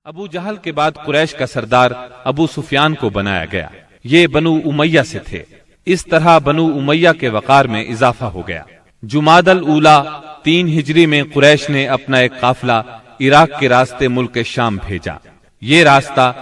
ابو جہل کے بعد قریش کا سردار ابو سفیان کو بنایا گیا۔ یہ بنو امیہ سے تھے۔ اس طرح بنو امیہ کے وقار میں اضافہ ہو گیا۔ جمادی الاولی 3 ہجری میں قریش نے اپنا ایک قافلہ عراق کے راستے ملک شام بھیجا۔ یہ راستہ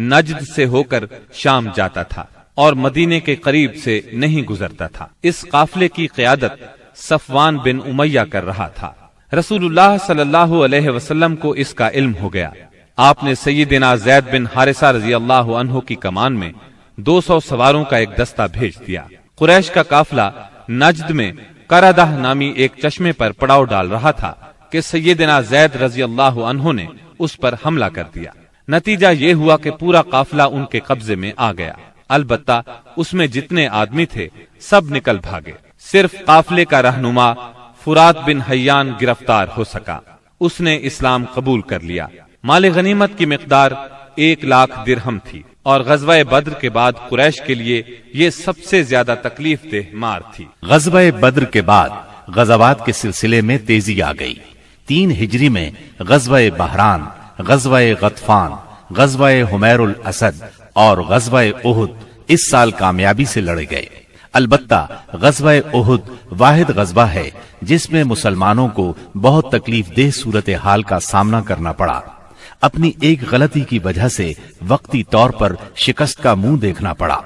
نجد سے ہو کر شام جاتا تھا اور مدینے کے قریب سے نہیں گزرتا تھا۔ اس قافلے کی قیادت صفوان بن امیہ کر رہا تھا۔ رسول اللہ صلی اللہ علیہ وسلم کو اس کا علم ہو گیا۔ آپ نے سیدنا زید بن حارثہ رضی اللہ عنہ کی کمان میں 200 سواروں کا ایک دستہ بھیج دیا۔ قریش کا قافلہ نجد میں قردہ نامی ایک چشمے پر پڑاؤ ڈال رہا تھا کہ سیدنا زید رضی اللہ عنہ نے اس پر حملہ کر دیا۔ نتیجہ یہ ہوا کہ پورا قافلہ ان کے قبضے میں آ گیا۔ البتہ اس میں جتنے آدمی تھے سب نکل بھاگے۔ صرف قافلے کا رہنما فرات بن حیان گرفتار ہو سکا۔ اس نے اسلام قبول کر لیا۔ مال غنیمت کی مقدار 1,00,000 درہم تھی اور غزوہ بدر کے بعد قریش کے لیے یہ سب سے زیادہ تکلیف دہ مار تھی۔ غزوہ بدر کے بعد غزوات کے سلسلے میں تیزی آ گئی۔ 3 ہجری میں غزوہ بحران، غزوہ غطفان، غزوہ حمیر الاسد اور غزوہ احد اس سال کامیابی سے لڑے گئے۔ البتہ غزوہ احد واحد غزوہ ہے جس میں مسلمانوں کو بہت تکلیف دہ صورتحال کا سامنا کرنا پڑا۔ اپنی ایک غلطی کی وجہ سے وقتی طور پر شکست کا منہ دیکھنا پڑا۔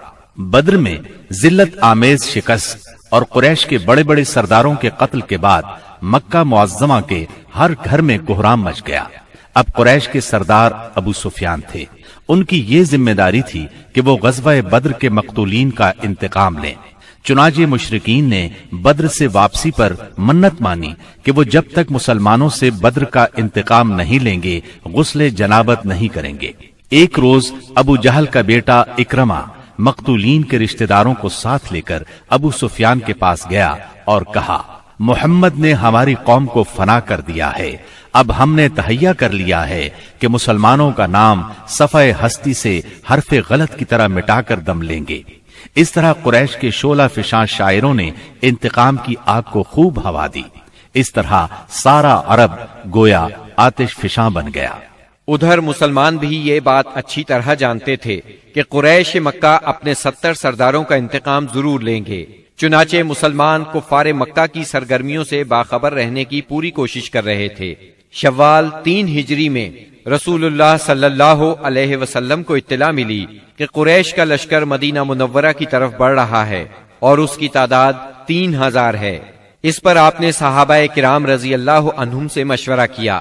بدر میں ذلت آمیز شکست اور قریش کے بڑے بڑے سرداروں کے قتل کے بعد مکہ معظمہ کے ہر گھر میں کوہرام مچ گیا۔ اب قریش کے سردار ابو سفیان تھے۔ ان کی یہ ذمہ داری تھی کہ وہ غزوہ بدر کے مقتولین کا انتقام لیں۔ چنانچہ مشرکین نے بدر سے واپسی پر منت مانی کہ وہ جب تک مسلمانوں سے بدر کا انتقام نہیں لیں گے غسل جنابت نہیں کریں گے۔ ایک روز ابو جہل کا بیٹا اکرمہ مقتولین کے رشتہ داروں کو ساتھ لے کر ابو سفیان کے پاس گیا اور کہا، محمد نے ہماری قوم کو فنا کر دیا ہے۔ اب ہم نے تہیہ کر لیا ہے کہ مسلمانوں کا نام صفحہ ہستی سے حرف غلط کی طرح مٹا کر دم لیں گے۔ اس طرح قریش کے شعلہ فشاں شاعروں نے انتقام کی آگ کو خوب ہوا دی۔ اس طرح سارا عرب گویا آتش فشاں بن گیا۔ ادھر مسلمان بھی یہ بات اچھی طرح جانتے تھے کہ قریش مکہ اپنے 70 سرداروں کا انتقام ضرور لیں گے۔ چنانچہ مسلمان کفار مکہ کی سرگرمیوں سے باخبر رہنے کی پوری کوشش کر رہے تھے۔ شوال 3 ہجری میں رسول اللہ صلی اللہ علیہ وسلم کو اطلاع ملی کہ قریش کا لشکر مدینہ منورہ کی طرف بڑھ رہا ہے اور اس کی تعداد 3000 ہے۔ اس پر آپ نے صحابہ کرام رضی اللہ عنہم سے مشورہ کیا۔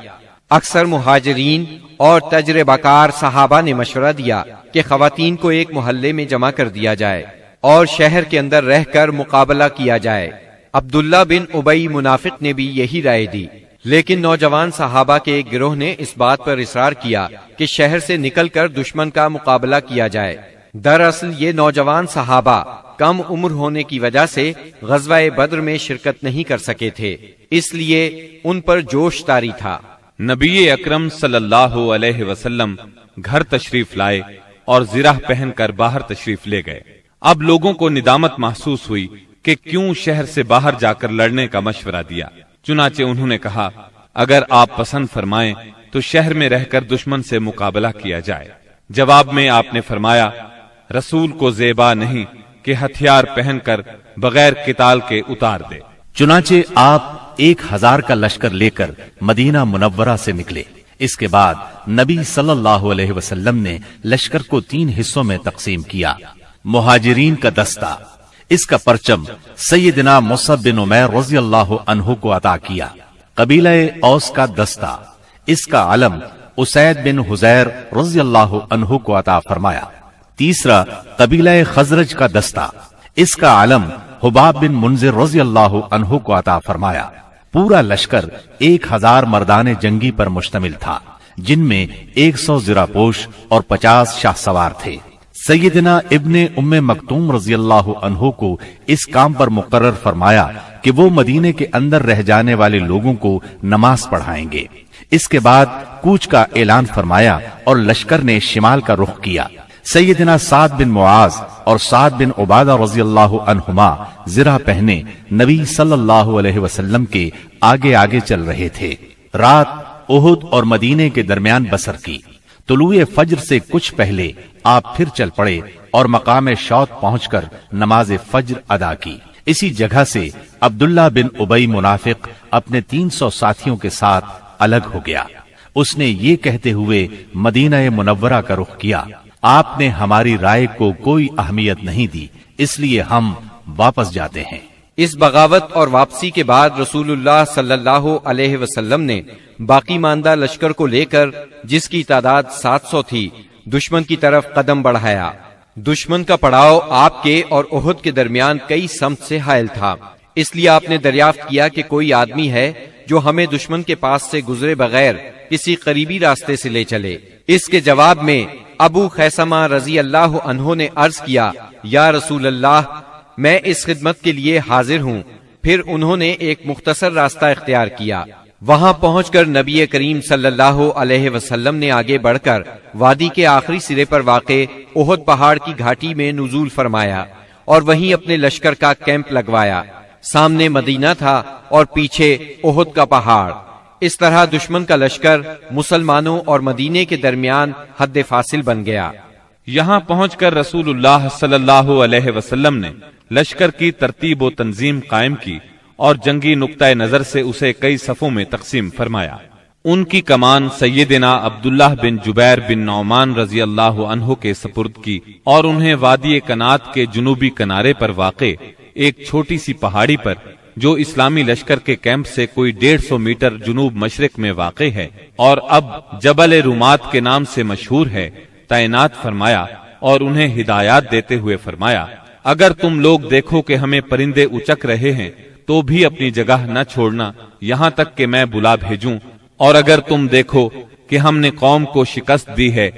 اکثر مہاجرین اور تجربہ کار صحابہ نے مشورہ دیا کہ خواتین کو ایک محلے میں جمع کر دیا جائے اور شہر کے اندر رہ کر مقابلہ کیا جائے۔ عبداللہ بن ابی منافق نے بھی یہی رائے دی، لیکن نوجوان صحابہ کے ایک گروہ نے اس بات پر اصرار کیا کہ شہر سے نکل کر دشمن کا مقابلہ کیا جائے۔ دراصل یہ نوجوان صحابہ کم عمر ہونے کی وجہ سے غزوہ بدر میں شرکت نہیں کر سکے تھے، اس لیے ان پر جوش طاری تھا۔ نبی اکرم صلی اللہ علیہ وسلم گھر تشریف لائے اور زرہ پہن کر باہر تشریف لے گئے۔ اب لوگوں کو ندامت محسوس ہوئی کہ کیوں شہر سے باہر جا کر لڑنے کا مشورہ دیا۔ چنانچہ انہوں نے کہا، اگر آپ پسند فرمائیں تو شہر میں رہ کر دشمن سے مقابلہ کیا جائے۔ جواب میں آپ نے فرمایا، رسول کو زیبا نہیں کہ ہتھیار پہن کر بغیر قتال کے اتار دے۔ چنانچہ آپ 1000 کا لشکر لے کر مدینہ منورہ سے نکلے۔ اس کے بعد نبی صلی اللہ علیہ وسلم نے لشکر کو 3 حصوں میں تقسیم کیا۔ مہاجرین کا دستہ، اس کا پرچم سیدنا مصعب بن عمیر رضی اللہ عنہ کو عطا کیا۔ قبیلہ اوس کا دستہ، اس کا علم اسید بن حزیر رضی اللہ عنہ کو عطا فرمایا۔ تیسرا قبیلہ خزرج کا دستہ، اس کا علم حباب بن منذر رضی اللہ عنہ کو عطا فرمایا۔ پورا لشکر 1000 مردان جنگی پر مشتمل تھا، جن میں 100 زرہ پوش اور 50 شاہ سوار تھے۔ سیدنا ابن ام مکتوم رضی اللہ عنہ کو اس کام پر مقرر فرمایا کہ وہ مدینے کے اندر رہ جانے والے لوگوں کو نماز پڑھائیں گے۔ اس کے بعد کوچ کا اعلان فرمایا اور لشکر نے شمال کا رخ کیا۔ سیدنا سعد بن معاذ اور سعد بن عبادہ رضی اللہ عنہما زرہ پہنے نبی صلی اللہ علیہ وسلم کے آگے آگے چل رہے تھے۔ رات احد اور مدینے کے درمیان بسر کی طلوع فجر سے کچھ پہلے آپ پھر چل پڑے اور مقام شوط پہنچ کر نماز فجر ادا کی۔ اسی جگہ سے عبداللہ بن ابی منافق اپنے 300 ساتھیوں کے ساتھ الگ ہو گیا۔ اس نے یہ کہتے ہوئے مدینہ منورہ کا رخ کیا، آپ نے ہماری رائے کو کوئی اہمیت نہیں دی، اس لیے ہم واپس جاتے ہیں۔ اس بغاوت اور واپسی کے بعد رسول اللہ صلی اللہ علیہ وسلم نے باقی ماندہ لشکر کو لے کر، جس کی تعداد 700 تھی، دشمن کی طرف قدم بڑھایا۔ دشمن کا پڑاؤ آپ کے اور احد کے درمیان کئی سمت سے حائل تھا، اس لیے آپ نے دریافت کیا کہ کوئی آدمی ہے جو ہمیں دشمن کے پاس سے گزرے بغیر کسی قریبی راستے سے لے چلے۔ اس کے جواب میں ابو خیثمہ رضی اللہ عنہ نے عرض کیا، یا رسول اللہ، میں اس خدمت کے لیے حاضر ہوں۔ پھر انہوں نے ایک مختصر راستہ اختیار کیا۔ وہاں پہنچ کر نبی کریم صلی اللہ علیہ وسلم نے آگے بڑھ کر وادی کے آخری سرے پر واقع احد پہاڑ کی گھاٹی میں نزول فرمایا اور وہیں اپنے لشکر کا کیمپ لگوایا۔ سامنے مدینہ تھا اور پیچھے احد کا پہاڑ۔ اس طرح دشمن کا لشکر مسلمانوں اور مدینے کے درمیان حد فاصل بن گیا۔ یہاں پہنچ کر رسول اللہ صلی اللہ علیہ وسلم نے لشکر کی ترتیب و تنظیم قائم کی اور جنگی نقطہ نظر سے اسے کئی صفوں میں تقسیم فرمایا۔ ان کی کمان سیدنا عبداللہ بن جبیر بن نعمان رضی اللہ عنہ کے سپرد کی اور انہیں وادی کنات کے جنوبی کنارے پر واقع ایک چھوٹی سی پہاڑی پر، جو اسلامی لشکر کے کیمپ سے کوئی 150 میٹر جنوب مشرق میں واقع ہے اور اب جبل رومات کے نام سے مشہور ہے، تعینات فرمایا اور انہیں ہدایات دیتے ہوئے فرمایا، اگر تم لوگ دیکھو کہ ہمیں پرندے اچک رہے ہیں تو بھی اپنی جگہ نہ چھوڑنا یہاں تک کہ میں بلا بھیجوں، اور اگر تم دیکھو کہ ہم نے قوم کو شکست دی ہے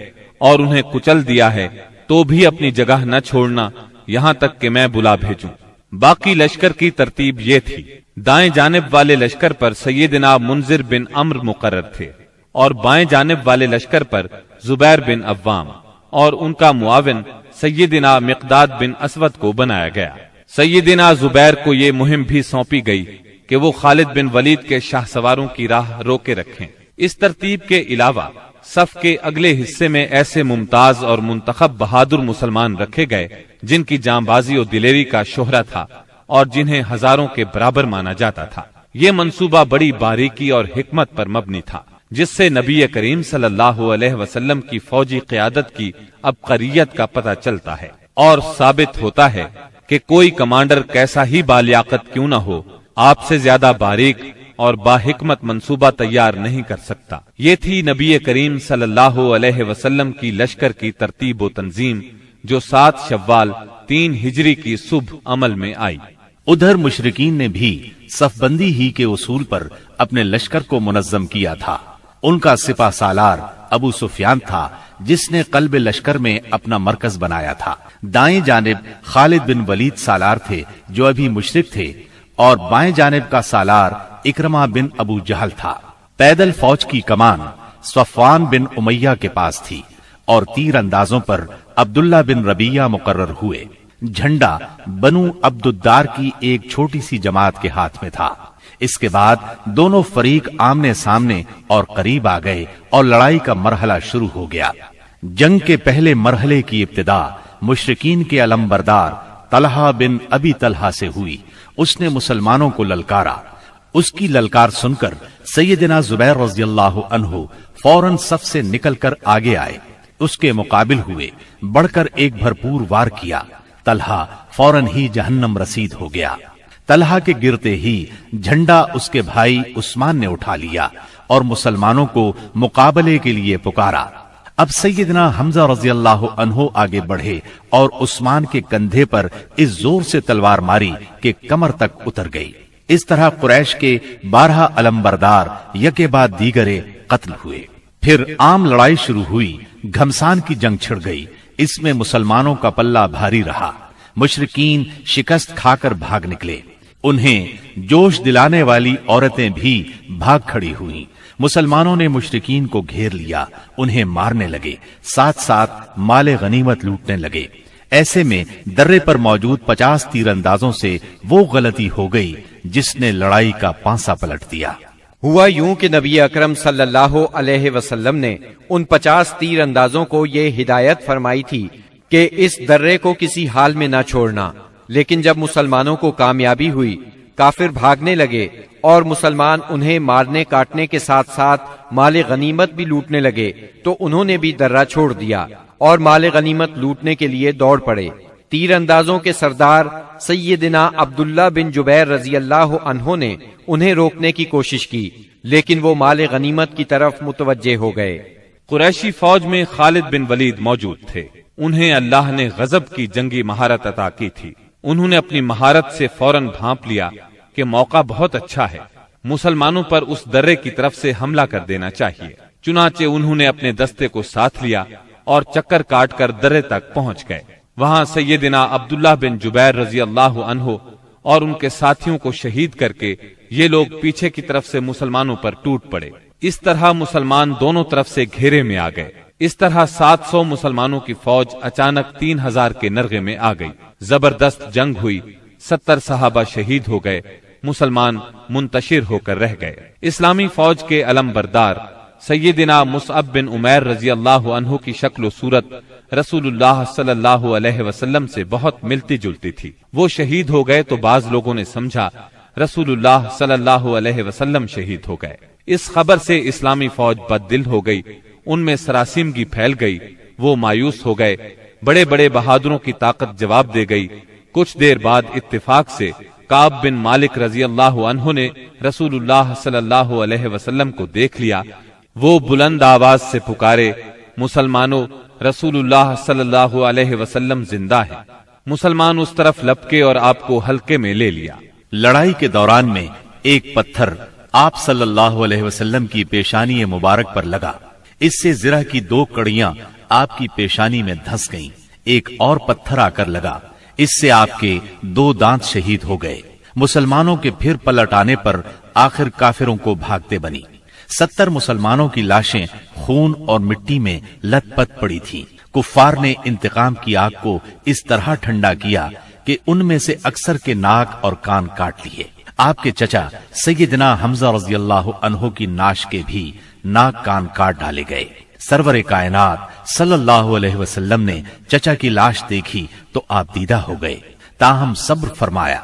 اور انہیں کچل دیا ہے تو بھی اپنی جگہ نہ چھوڑنا یہاں تک کہ میں بلا بھیجوں۔ باقی لشکر کی ترتیب یہ تھی، دائیں جانب والے لشکر پر سیدنا منذر بن عمرو مقرر تھے اور بائیں جانب والے لشکر پر زبیر بن عوام اور ان کا معاون سیدنا مقداد بن اسود کو بنایا گیا۔ سیدنا زبیر کو یہ مہم بھی سونپی گئی کہ وہ خالد بن ولید کے شاہ سواروں کی راہ روکے رکھیں۔ اس ترتیب کے علاوہ صف کے اگلے حصے میں ایسے ممتاز اور منتخب بہادر مسلمان رکھے گئے جن کی جانبازی و دلیری کا شہرہ تھا اور جنہیں ہزاروں کے برابر مانا جاتا تھا۔ یہ منصوبہ بڑی باریکی اور حکمت پر مبنی تھا، جس سے نبی کریم صلی اللہ علیہ وسلم کی فوجی قیادت کی عبقریت کا پتہ چلتا ہے اور ثابت ہوتا ہے کہ کوئی کمانڈر کیسا ہی بالیاقت کیوں نہ ہو، آپ سے زیادہ باریک اور باحکمت منصوبہ تیار نہیں کر سکتا۔ یہ تھی نبی کریم صلی اللہ علیہ وسلم کی لشکر کی ترتیب و تنظیم، جو 7 شوال 3 ہجری کی صبح عمل میں آئی۔ ادھر مشرکین نے بھی صف بندی ہی کے اصول پر اپنے لشکر کو منظم کیا تھا۔ ان کا سپہ سالار ابو سفیان تھا، جس نے قلب لشکر میں اپنا مرکز بنایا تھا۔ دائیں جانب خالد بن ولید سالار تھے، جو ابھی مشرک تھے، اور بائیں جانب کا سالار اکرمہ بن ابو جہل تھا۔ پیدل فوج کی کمان صفوان بن امیہ کے پاس تھی اور تیر اندازوں پر عبداللہ بن ربیہ مقرر ہوئے۔ جھنڈا بنو عبد الدار کی ایک چھوٹی سی جماعت کے ہاتھ میں تھا۔ اس کے بعد دونوں فریق آمنے سامنے اور قریب آ گئے اور لڑائی کا مرحلہ شروع ہو گیا۔ جنگ کے پہلے مرحلے کی ابتدا مشرکین کے علمبردار طلحہ بن ابی طلحہ سے ہوئی۔ اس نے مسلمانوں کو للکارا۔ اس کی للکار سن کر سیدنا زبیر رضی اللہ عنہ فوراً صف سے نکل کر آگے آئے، اس کے مقابل ہوئے، بڑھ کر ایک بھرپور وار کیا۔ طلحہ فوراً ہی جہنم رسید ہو گیا۔ طلحہ کے گرتے ہی جھنڈا اس کے بھائی عثمان نے اٹھا لیا اور مسلمانوں کو مقابلے کے لیے پکارا۔ اب سیدنا حمزہ رضی اللہ عنہ آگے بڑھے اور عثمان کے کندھے پر اس زور سے تلوار ماری کہ کمر تک اتر گئی۔ اس طرح قریش کے 12 علمبردار یکے بعد دیگرے قتل ہوئے۔ پھر عام لڑائی شروع ہوئی۔ گھمسان کی جنگ چھڑ گئی۔ اس میں مسلمانوں کا پلہ بھاری رہا۔ مشرکین شکست کھا کر بھاگ نکلے۔ انہیں جوش دلانے والی عورتیں بھی بھاگ کھڑی ہوئیں۔ مسلمانوں نے مشرکین کو گھیر لیا، انہیں مارنے لگے، ساتھ ساتھ مال غنیمت لوٹنے لگے۔ ایسے میں درے پر موجود 50 تیر اندازوں سے وہ غلطی ہو گئی جس نے لڑائی کا پانسا پلٹ دیا۔ ہوا یوں کہ نبی اکرم صلی اللہ علیہ وسلم نے ان 50 تیر اندازوں کو یہ ہدایت فرمائی تھی کہ اس درے کو کسی حال میں نہ چھوڑنا، لیکن جب مسلمانوں کو کامیابی ہوئی، کافر بھاگنے لگے اور مسلمان انہیں مارنے کاٹنے کے ساتھ ساتھ مال غنیمت بھی لوٹنے لگے، تو انہوں نے بھی درہ چھوڑ دیا اور مال غنیمت لوٹنے کے لیے دوڑ پڑے۔ تیر اندازوں کے سردار سیدنا عبداللہ بن جبیر رضی اللہ عنہ نے انہیں روکنے کی کوشش کی، لیکن وہ مال غنیمت کی طرف متوجہ ہو گئے۔ قریشی فوج میں خالد بن ولید موجود تھے۔ انہیں اللہ نے غضب کی جنگی مہارت عطا کی تھی۔ انہوں نے اپنی مہارت سے فوراً بھانپ لیا کہ موقع بہت اچھا ہے، مسلمانوں پر اس درے کی طرف سے حملہ کر دینا چاہیے۔ چنانچہ انہوں نے اپنے دستے کو ساتھ لیا اور چکر کاٹ کر درے تک پہنچ گئے۔ وہاں سیدنا عبداللہ بن جبیر رضی اللہ عنہ اور ان کے ساتھیوں کو شہید کر کے یہ لوگ پیچھے کی طرف سے مسلمانوں پر ٹوٹ پڑے۔ اس طرح مسلمان دونوں طرف سے گھیرے میں آ گئے۔ اس طرح 700 مسلمانوں کی فوج اچانک 3000 کے نرغے میں آ گئی۔ زبردست جنگ ہوئی، 70 صحابہ شہید ہو گئے، مسلمان منتشر ہو کر رہ گئے۔ اسلامی فوج کے علم بردار سیدنا مصعب بن عمیر رضی اللہ عنہ کی شکل و صورت رسول اللہ صلی اللہ علیہ وسلم سے بہت ملتی جلتی تھی۔ وہ شہید ہو گئے تو بعض لوگوں نے سمجھا رسول اللہ صلی اللہ علیہ وسلم شہید ہو گئے۔ اس خبر سے اسلامی فوج بد دل ہو گئی، ان میں سراسیمگی پھیل گئی، وہ مایوس ہو گئے۔ بڑے بڑے بہادروں کی طاقت جواب دے گئی۔ کچھ دیر بعد اتفاق سے کعب بن مالک رضی اللہ عنہ نے رسول اللہ صلی اللہ علیہ وسلم کو دیکھ لیا۔ وہ بلند آواز سے پکارے، مسلمانوں، رسول اللہ صلی اللہ علیہ وسلم زندہ ہے۔ مسلمان اس طرف لپکے اور آپ کو حلقے میں لے لیا۔ لڑائی کے دوران میں ایک پتھر آپ صلی اللہ علیہ وسلم کی پیشانی مبارک پر لگا، اس سے زرہ کی 2 کڑیاں آپ کی پیشانی میں دھس گئیں۔ ایک اور پتھر آ کر لگا، اس سے آپ کے 2 دانت شہید ہو گئے۔ مسلمانوں کے پھر پلٹ آنے پر آخر کافروں کو بھاگتے بنی۔ 70 مسلمانوں کی لاشیں خون اور مٹی میں لت پت پڑی تھی۔ کفار نے انتقام کی آگ کو اس طرح ٹھنڈا کیا کہ ان میں سے اکثر کے ناک اور کان کاٹ لیے۔ آپ کے چچا سیدنا حمزہ رضی اللہ عنہ کی ناش کے بھی ناک کان کاٹ ڈالے گئے۔ سرور کائنات صلی اللہ علیہ وسلم نے چچا کی لاش دیکھی تو آپ دیدہ ہو گئے، تاہم صبر فرمایا۔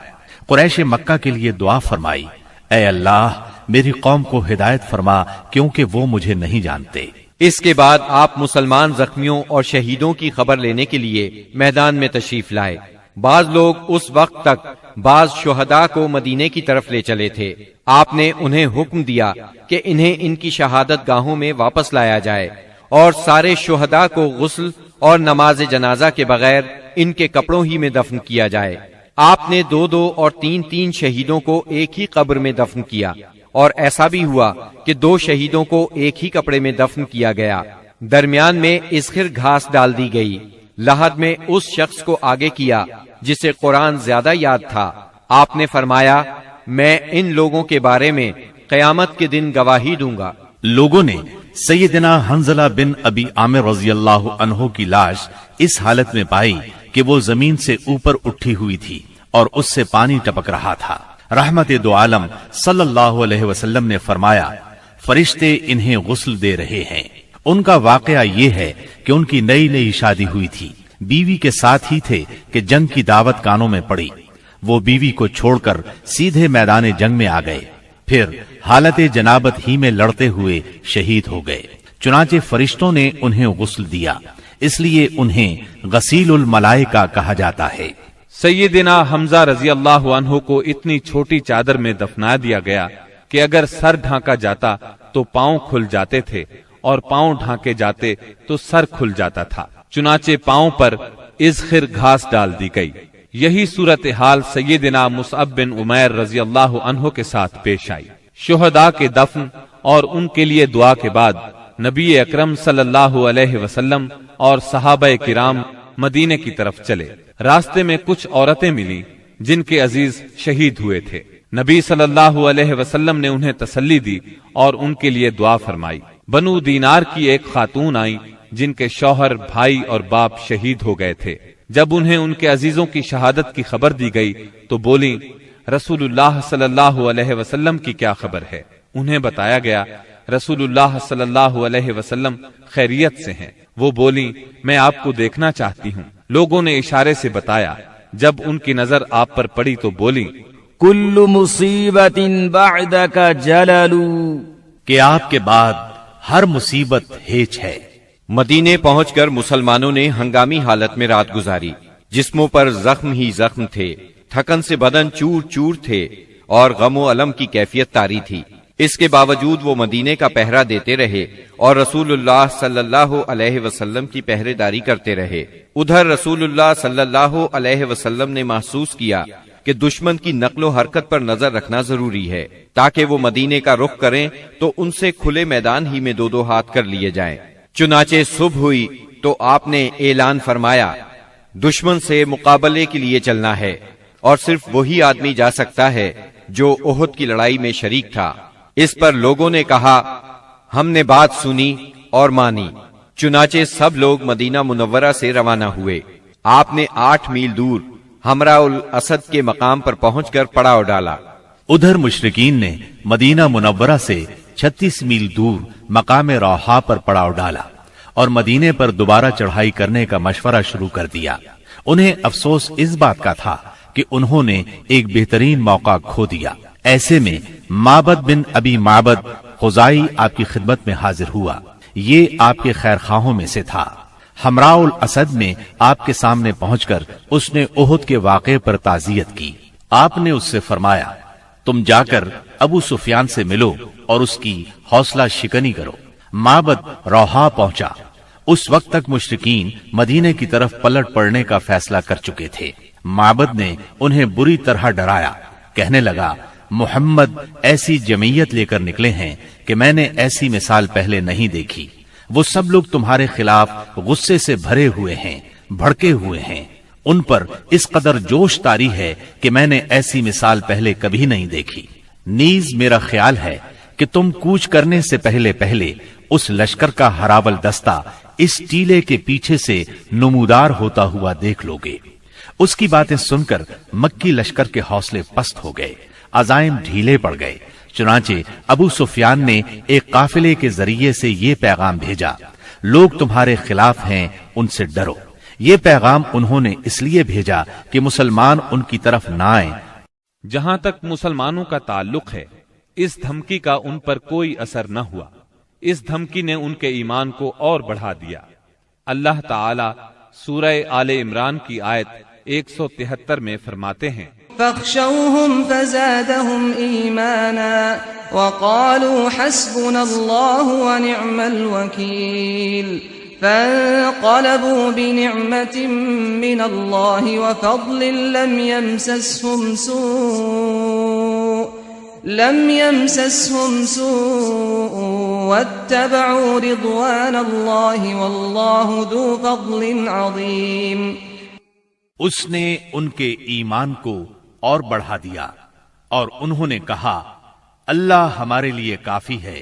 قریش مکہ کے لیے دعا فرمائی، اے اللہ میری قوم کو ہدایت فرما کیونکہ وہ مجھے نہیں جانتے۔ اس کے بعد آپ مسلمان زخمیوں اور شہیدوں کی خبر لینے کے لیے میدان میں تشریف لائے۔ بعض لوگ اس وقت تک بعض شہداء کو مدینے کی طرف لے چلے تھے۔ آپ نے انہیں حکم دیا کہ انہیں ان کی شہادت گاہوں میں واپس لایا جائے اور سارے شہداء کو غسل اور نماز جنازہ کے بغیر ان کے کپڑوں ہی میں دفن کیا جائے۔ آپ نے 2 اور 3 شہیدوں کو ایک ہی قبر میں دفن کیا، اور ایسا بھی ہوا کہ 2 شہیدوں کو ایک ہی کپڑے میں دفن کیا گیا۔ درمیان میں اسخر گھاس ڈال دی گئی۔ لحد میں اس شخص کو آگے کیا جسے قرآن زیادہ یاد تھا۔ آپ نے فرمایا، میں ان لوگوں کے بارے میں قیامت کے دن گواہی دوں گا۔ لوگوں نے سیدنا حنظلہ بن ابی عامر رضی اللہ عنہ کی لاش اس حالت میں پائی کہ وہ زمین سے اوپر اٹھی ہوئی تھی اور اس سے پانی ٹپک رہا تھا۔ رحمت دو عالم صلی اللہ علیہ وسلم نے فرمایا، فرشتے انہیں غسل دے رہے ہیں۔ ان کا واقعہ یہ ہے کہ ان کی نئی شادی ہوئی تھی، بیوی کے ساتھ ہی تھے کہ جنگ کی دعوت کانوں میں پڑی۔ وہ بیوی کو چھوڑ کر سیدھے میدان جنگ میں آ گئے، پھر حالت جنابت ہی میں لڑتے ہوئے شہید ہو گئے۔ چنانچہ فرشتوں نے انہیں غسل دیا، اس لیے انہیں غسیل الملائکہ کہا جاتا ہے۔ سیدنا حمزہ رضی اللہ عنہ کو اتنی چھوٹی چادر میں دفنا دیا گیا کہ اگر سر ڈھانکا جاتا تو پاؤں کھل جاتے تھے اور پاؤں ڈھانکے جاتے تو سر کھل جاتا تھا۔ چنانچہ پاؤں پر ازخر گھاس ڈال دی گئی۔ یہی صورتحال سیدنا مصعب بن عمیر رضی اللہ عنہ کے ساتھ پیش آئی۔ شہداء کے دفن اور ان کے لیے دعا کے بعد نبی اکرم صلی اللہ علیہ وسلم اور صحابہ کرام مدینے کی طرف چلے۔ راستے میں کچھ عورتیں ملی جن کے عزیز شہید ہوئے تھے۔ نبی صلی اللہ علیہ وسلم نے انہیں تسلی دی اور ان کے لیے دعا فرمائی۔ بنو دینار کی ایک خاتون آئی جن کے شوہر، بھائی اور باپ شہید ہو گئے تھے۔ جب انہیں ان کے عزیزوں کی شہادت کی خبر دی گئی تو بولی، رسول اللہ صلی اللہ علیہ وسلم کی کیا خبر ہے؟ انہیں بتایا گیا رسول اللہ صلی اللہ علیہ وسلم خیریت سے ہیں۔ وہ بولی میں آپ کو دیکھنا چاہتی ہوں۔ لوگوں نے اشارے سے بتایا۔ جب ان کی نظر آپ پر پڑی تو بولی کل مصیبت بعدک جلل، کہ آپ کے بعد ہر مصیبت ہیچ ہے۔ مدینے پہنچ کر مسلمانوں نے ہنگامی حالت میں رات گزاری۔ جسموں پر زخم ہی زخم تھے، تھکن سے بدن چور چور تھے اور غم و الم کی کیفیت طاری تھی۔ اس کے باوجود وہ مدینے کا پہرا دیتے رہے اور رسول اللہ صلی اللہ علیہ وسلم کی پہرے داری کرتے رہے۔ ادھر رسول اللہ صلی اللہ علیہ وسلم نے محسوس کیا کہ دشمن کی نقل و حرکت پر نظر رکھنا ضروری ہے تاکہ وہ مدینے کا رخ کریں تو ان سے کھلے میدان ہی میں دو دو ہاتھ کر لیے جائیں۔ چنانچہ صبح ہوئی تو آپ نے اعلان فرمایا دشمن سے مقابلے کے لیے چلنا ہے، اور صرف وہی آدمی جا سکتا ہے جو احد کی لڑائی میں شریک تھا۔ اس پر لوگوں نے کہا ہم نے بات سنی اور مانی۔ چنانچہ سب لوگ مدینہ منورہ سے روانہ ہوئے۔ آپ نے 8 میل دور ہمراء الاسد کے مقام پر پہنچ کر پڑاؤ ڈالا۔ ادھر مشرکین نے مدینہ منورہ سے 36 میل دور مقام روحا پر پڑاؤ ڈالا اور مدینے پر دوبارہ چڑھائی کرنے کا مشورہ شروع کر دیا۔ انہیں افسوس اس بات کا تھا کہ انہوں نے ایک بہترین موقع کھو دیا۔ ایسے میں معبد بن ابی معبد خزائی آپ کی خدمت میں حاضر ہوا۔ یہ آپ کے خیر خواہوں میں سے تھا۔ ہمراء الاسد میں آپ کے سامنے پہنچ کر اس نے احد کے واقعے پر تعزیت کی۔ آپ نے اس سے فرمایا تم جا کر ابو سفیان سے ملو اور اس کی حوصلہ شکنی کرو۔ معبد روحا پہنچا۔ اس وقت تک مشرکین مدینے کی طرف پلٹ پڑنے کا فیصلہ کر چکے تھے۔ معبد نے انہیں بری طرح ڈرایا، کہنے لگا محمد ایسی جمعیت لے کر نکلے ہیں کہ میں نے ایسی مثال پہلے نہیں دیکھی۔ وہ سب لوگ تمہارے خلاف غصے سے بھرے ہوئے ہیں، بھڑکے ہوئے ہیں۔ ان پر اس قدر جوش طاری ہے کہ میں نے ایسی مثال پہلے کبھی نہیں دیکھی۔ نیز میرا خیال ہے کہ تم کوچ کرنے سے پہلے پہلے اس لشکر کا ہراول دستہ اس ٹیلے کے پیچھے سے نمودار ہوتا ہوا دیکھ لو گے۔ اس کی باتیں سن کر مکی لشکر کے حوصلے پست ہو گئے، عزائم ڈھیلے پڑ گئے۔ چنانچہ ابو سفیان نے ایک قافلے کے ذریعے سے یہ پیغام بھیجا لوگ تمہارے خلاف ہیں، ان سے ڈرو۔ یہ پیغام انہوں نے اس لیے بھیجا کہ مسلمان ان کی طرف نہ آئیں۔ جہاں تک مسلمانوں کا تعلق ہے اس دھمکی کا ان پر کوئی اثر نہ ہوا۔ اس دھمکی نے ان کے ایمان کو اور بڑھا دیا۔ اللہ تعالی سورہ آل عمران کی آیت 173 میں فرماتے ہیں فاخشوهم فزادهم ایمانا وقالوا حسبنا اللہ ونعم الوکیل فانقلبوا بنعمة من اللہ وفضل لم يمسسهم سوء واتبعوا رضوان اللہ واللہ ذو فضل عظیم۔ اس نے ان کے ایمان کو اور بڑھا دیا اور انہوں نے کہا اللہ ہمارے لیے کافی ہے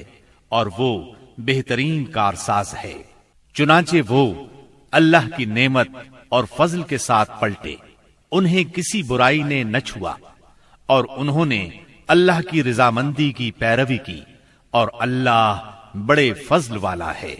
اور وہ بہترین کارساز ہے۔ چنانچہ وہ اللہ کی نعمت اور فضل کے ساتھ پلٹے، انہیں کسی برائی نے نہ چھوا اور انہوں نے اللہ کی رضامندی کی پیروی کی اور اللہ بڑے فضل والا ہے۔